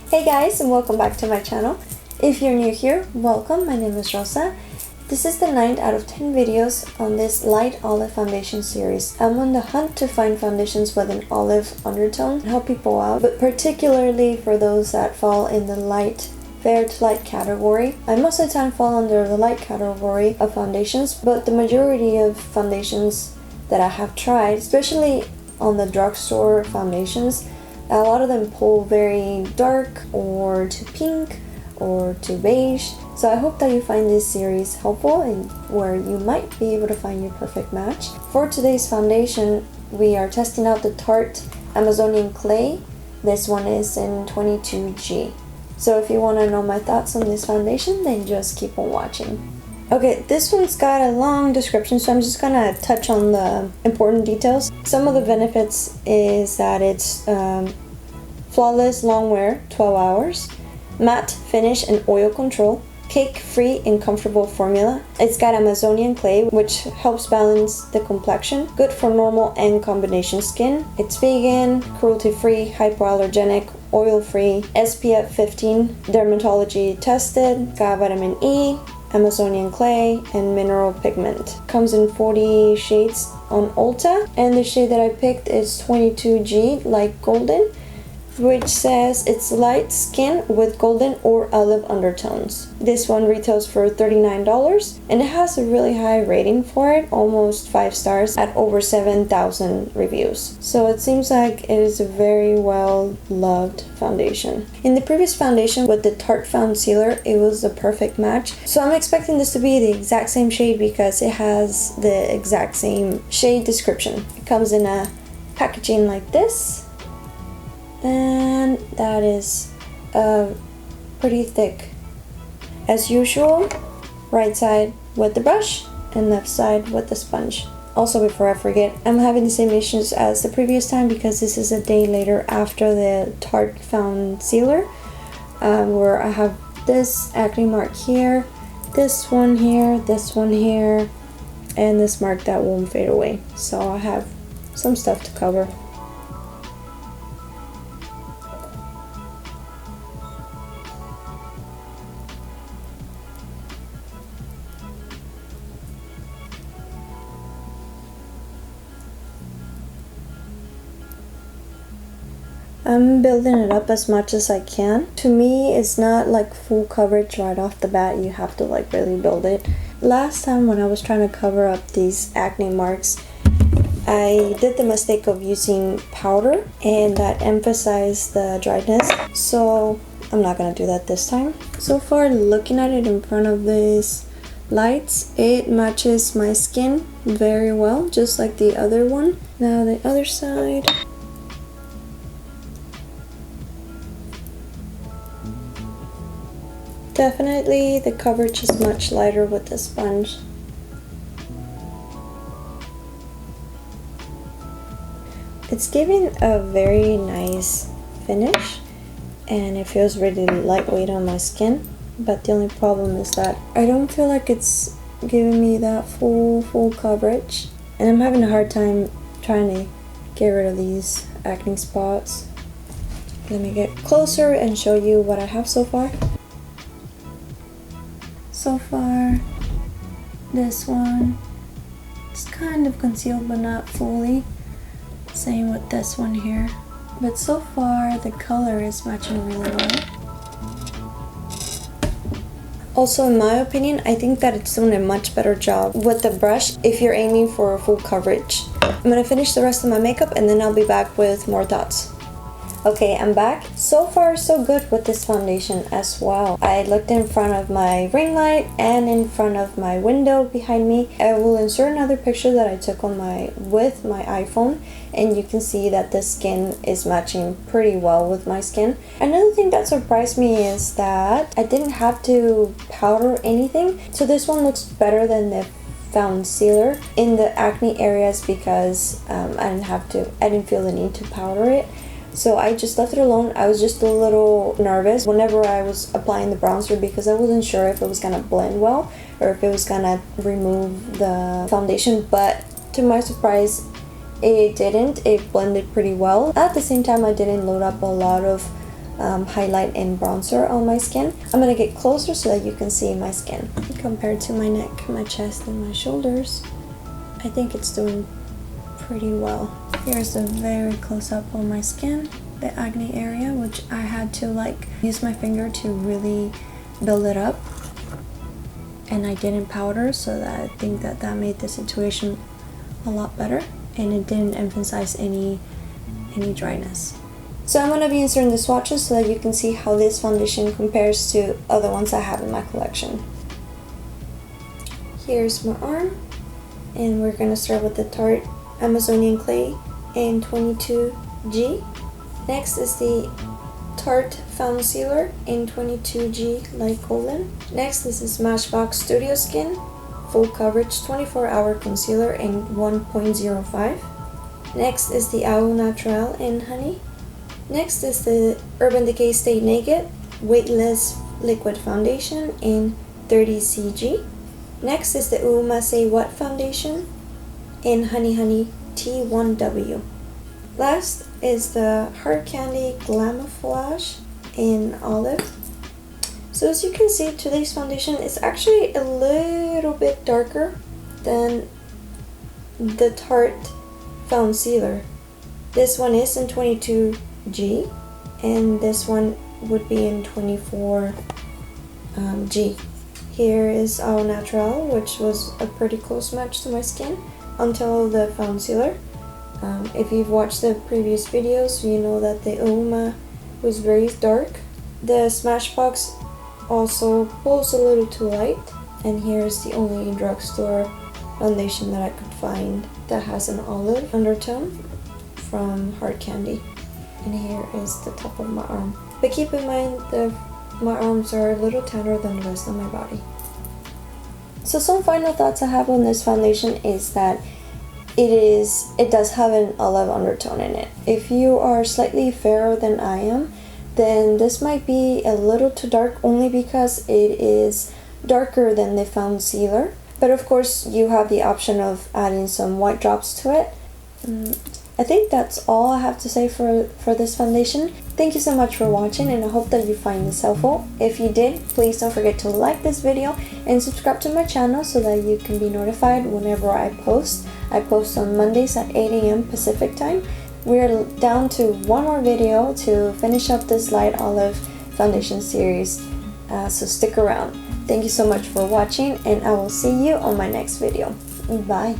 Hey guys, and welcome back to my channel. If you're new here, welcome. My name is Rosa. This is the 9th out of 10 videos on this light olive foundation series. I'm on the hunt to find foundations with an olive undertone and help people out, but particularly for those that fall in the light fair to light category. I most of the time fall under the light category of foundations, but the majority of foundations that I have tried, especially on the drugstore foundations, a lot of them pull very dark or too pink or too beige. So I hope that you find this series helpful and where you might be able to find your perfect match. For today's foundation, we are testing out the Tarte Amazonian Clay. This one is in 22G. So if you want to know my thoughts on this foundation, then just keep on watching. Okay, this one's got a long description, so I'm just gonna touch on the important details. Some of the benefits is that it's flawless long wear, 12 hours, matte finish and oil control, cake-free and comfortable formula. It's got Amazonian clay, which helps balance the complexion, good for normal and combination skin. It's vegan, cruelty-free, hypoallergenic, oil-free, SPF 15, dermatology tested, got vitamin E, Amazonian clay, and mineral pigment. Comes in 40 shades on Ulta, and the shade that I picked is 22G, like golden, which says it's light skin with golden or olive undertones. This one retails for $39 and it has a really high rating for it, almost 5 stars at over 7,000 reviews. So it seems like it is a very well loved foundation. In the previous foundation with the Tarte Foundcealer, it was a perfect match. So I'm expecting this to be the exact same shade because it has the exact same shade description. It comes in a packaging like this. And that is pretty thick. As usual, right side with the brush and left side with the sponge. Also, before I forget, I'm having the same issues as the previous time because this is a day later after the Tarte Foundcealer, where I have this acne mark here, this one here, and this mark that won't fade away. So I have some stuff to cover. I'm building it up as much as I can. To me, it's not like full coverage right off the bat. You have to like really build it. Last time when I was trying to cover up these acne marks, I did the mistake of using powder and that emphasized the dryness. So I'm not gonna do that this time. So far, looking at it in front of these lights, it matches my skin very well, just like the other one. Now the other side. Definitely the coverage is much lighter with the sponge. It's giving a very nice finish and it feels really lightweight on my skin, but the only problem is that I don't feel like it's giving me that full coverage, and I'm having a hard time trying to get rid of these acne spots. Let me get closer and show you what I have so far. So far, this one is kind of concealed but not fully. Same with this one here. But so far, the color is matching really well. Also, in my opinion, I think that it's doing a much better job with the brush if you're aiming for full coverage. I'm gonna finish the rest of my makeup and then I'll be back with more thoughts. Okay, I'm back. So far, so good with this foundation as well. I looked in front of my ring light and in front of my window behind me. I will insert another picture that I took on with my iPhone, and you can see that the skin is matching pretty well with my skin. Another thing that surprised me is that I didn't have to powder anything. So this one looks better than the Foundcealer in the acne areas because I didn't feel the need to powder it. So I just left it alone. I was just a little nervous whenever I was applying the bronzer because I wasn't sure if it was gonna blend well or if it was gonna remove the foundation, but to my surprise, it didn't. It blended pretty well. At the same time, I didn't load up a lot of highlight and bronzer on my skin. I'm gonna get closer so that you can see my skin. Compared to my neck, my chest, and my shoulders, I think it's doing pretty well. Here's a very close up on my skin, the acne area, which I had to like use my finger to really build it up. And I didn't powder, so that I think that made the situation a lot better, and it didn't emphasize any dryness. So I'm going to be inserting the swatches so that you can see how this foundation compares to other ones I have in my collection. Here's my arm, and we're going to start with the Tarte Amazonian Clay in 22G. Next is the Tarte Foundcealer in 22G Light Golden. Next is the Smashbox Studio Skin Full Coverage 24-Hour Concealer in 1.05. Next is the Naturale in Honey. Next is the Urban Decay Stay Naked Weightless Liquid Foundation in 30CG. Next is the Say What Foundation in Honey T1W. Last is the Hardcandy Glamouflage in Olive. So as you can see, today's foundation is actually a little bit darker than the Tarte Foundcealer. This one is in 22G, and this one would be in 24G. Here is Au Naturale, which was a pretty close match to my skin until the Foundcealer. If you've watched the previous videos, you know that the Uma was very dark. The Smashbox also pulls a little too light, and here's the only drugstore foundation that I could find that has an olive undertone from Hardcandy. And here is the top of my arm. But keep in mind that my arms are a little tanner than the rest of my body. So some final thoughts I have on this foundation is that it does have an olive undertone in it. If you are slightly fairer than I am, then this might be a little too dark, only because it is darker than the Foundcealer. But of course you have the option of adding some white drops to it. I think that's all I have to say for this foundation. Thank you so much for watching, and I hope that you find this helpful. If you did, please don't forget to like this video and subscribe to my channel so that you can be notified whenever I post. I post on Mondays at 8 AM Pacific time. We're down to one more video to finish up this light olive foundation series, so stick around. Thank you so much for watching, and I will see you on my next video. Bye!